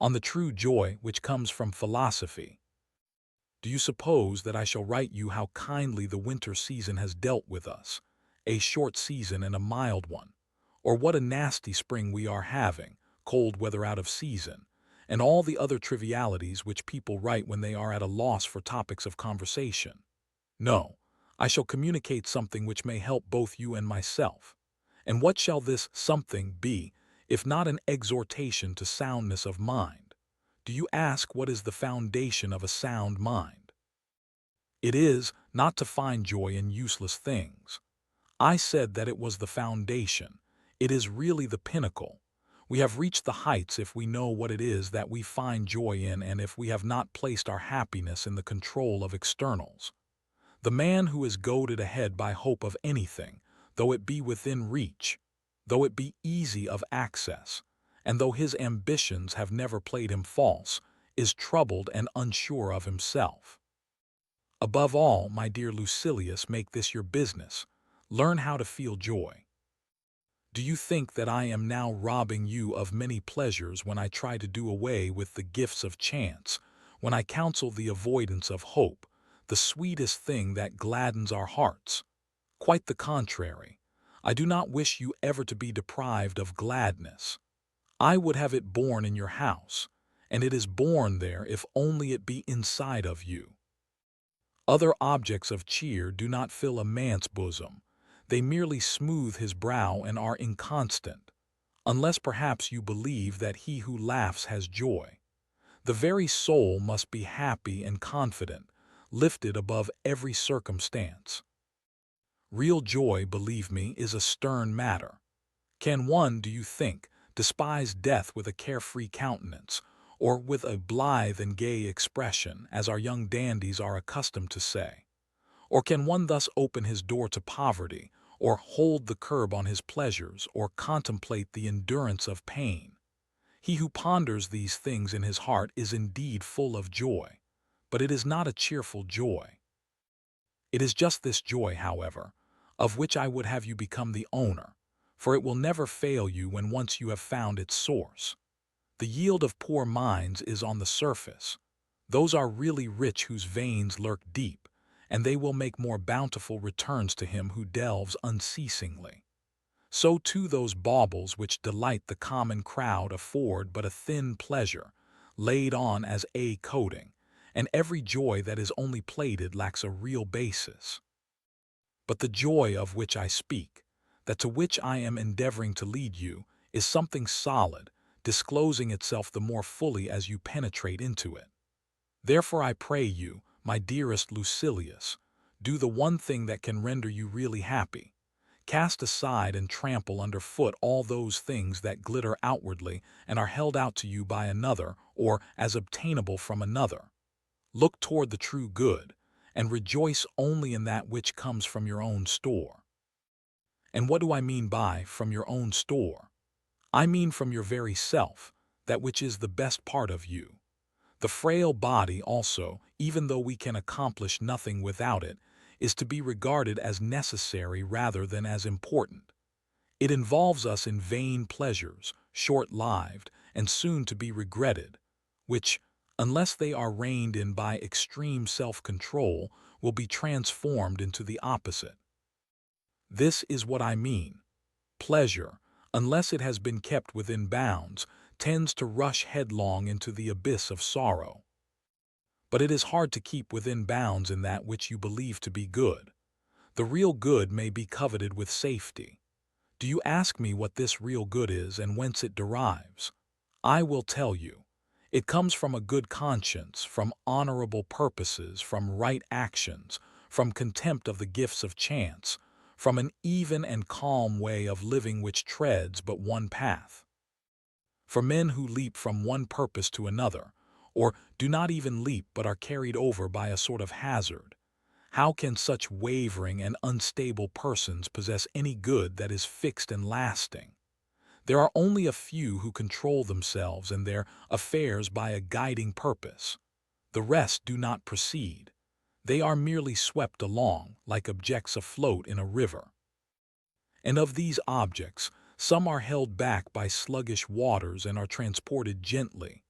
on the true joy which comes from philosophy. Do you suppose that I shall write you how kindly the winter season has dealt with us, a short season and a mild one, or what a nasty spring we are having, cold weather out of season, and all the other trivialities which people write when they are at a loss for topics of conversation? No, I shall communicate something which may help both you and myself. And what shall this something be, if not an exhortation to soundness of mind? Do you ask what is the foundation of a sound mind? It is not to find joy in useless things. I said that it was the foundation. It is really the pinnacle. We have reached the heights if we know what it is that we find joy in and if we have not placed our happiness in the control of externals. The man who is goaded ahead by hope of anything, though it be within reach, though it be easy of access, and though his ambitions have never played him false, is troubled and unsure of himself. Above all, my dear Lucilius, make this your business. Learn how to feel joy. Do you think that I am now robbing you of many pleasures when I try to do away with the gifts of chance, when I counsel the avoidance of hope, the sweetest thing that gladdens our hearts? Quite the contrary. I do not wish you ever to be deprived of gladness. I would have it born in your house, and it is born there if only it be inside of you. Other objects of cheer do not fill a man's bosom. They merely smooth his brow and are inconstant, unless perhaps you believe that he who laughs has joy. The very soul must be happy and confident, lifted above every circumstance. Real joy, believe me, is a stern matter. Can one, do you think, despise death with a carefree countenance, or with a blithe and gay expression, as our young dandies are accustomed to say? Or can one thus open his door to poverty, or hold the curb on his pleasures, or contemplate the endurance of pain? He who ponders these things in his heart is indeed full of joy, but it is not a cheerful joy. It is just this joy, however, of which I would have you become the owner, for it will never fail you when once you have found its source. The yield of poor minds is on the surface. Those are really rich whose veins lurk deep, and they will make more bountiful returns to him who delves unceasingly. So too those baubles which delight the common crowd afford but a thin pleasure, laid on as a coating, and every joy that is only plated lacks a real basis. But the joy of which I speak, that to which I am endeavoring to lead you, is something solid, disclosing itself the more fully as you penetrate into it. Therefore I pray you, my dearest Lucilius, do the one thing that can render you really happy. Cast aside and trample underfoot all those things that glitter outwardly and are held out to you by another or as obtainable from another. Look toward the true good, and rejoice only in that which comes from your own store. And what do I mean by from your own store? I mean from your very self, that which is the best part of you. The frail body also, even though we can accomplish nothing without it, is to be regarded as necessary rather than as important. It involves us in vain pleasures, short-lived and soon to be regretted, which, unless they are reined in by extreme self-control, will be transformed into the opposite. This is what I mean. Pleasure, unless it has been kept within bounds, tends to rush headlong into the abyss of sorrow. But it is hard to keep within bounds in that which you believe to be good. The real good may be coveted with safety. Do you ask me what this real good is and whence it derives? I will tell you. It comes from a good conscience, from honorable purposes, from right actions, from contempt of the gifts of chance, from an even and calm way of living which treads but one path. For men who leap from one purpose to another, or do not even leap but are carried over by a sort of hazard, how can such wavering and unstable persons possess any good that is fixed and lasting? There are only a few who control themselves and their affairs by a guiding purpose. The rest do not proceed. They are merely swept along, like objects afloat in a river. And of these objects, some are held back by sluggish waters and are transported gently.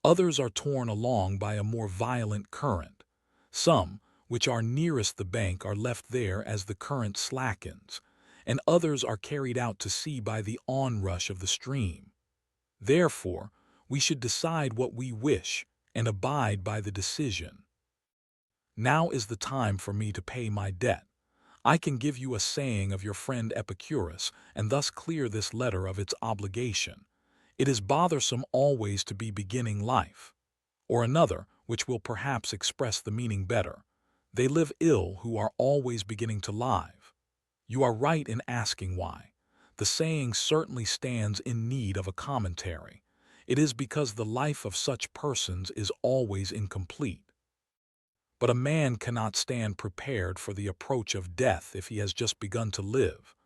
Others are torn along by a more violent current. Some, which are nearest the bank, are left there as the current slackens, and others are carried out to sea by the onrush of the stream. Therefore, we should decide what we wish and abide by the decision. Now is the time for me to pay my debt. I can give you a saying of your friend Epicurus, and thus clear this letter of its obligation. It is bothersome always to be beginning life. Or another, which will perhaps express the meaning better. They live ill who are always beginning to live. You are right in asking why. The saying certainly stands in need of a commentary. It is because the life of such persons is always incomplete. But a man cannot stand prepared for the approach of death if he has just begun to live.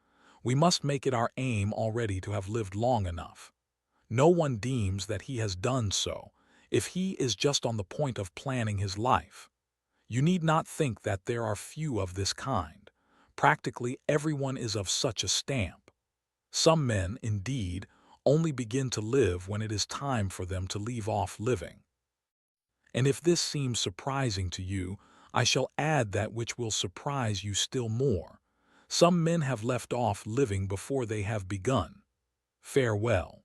We must make it our aim already to have lived long enough. No one deems that he has done so, if he is just on the point of planning his life. You need not think that there are few of this kind. Practically everyone is of such a stamp. Some men, indeed, only begin to live when it is time for them to leave off living. And if this seems surprising to you, I shall add that which will surprise you still more. Some men have left off living before they have begun. Farewell.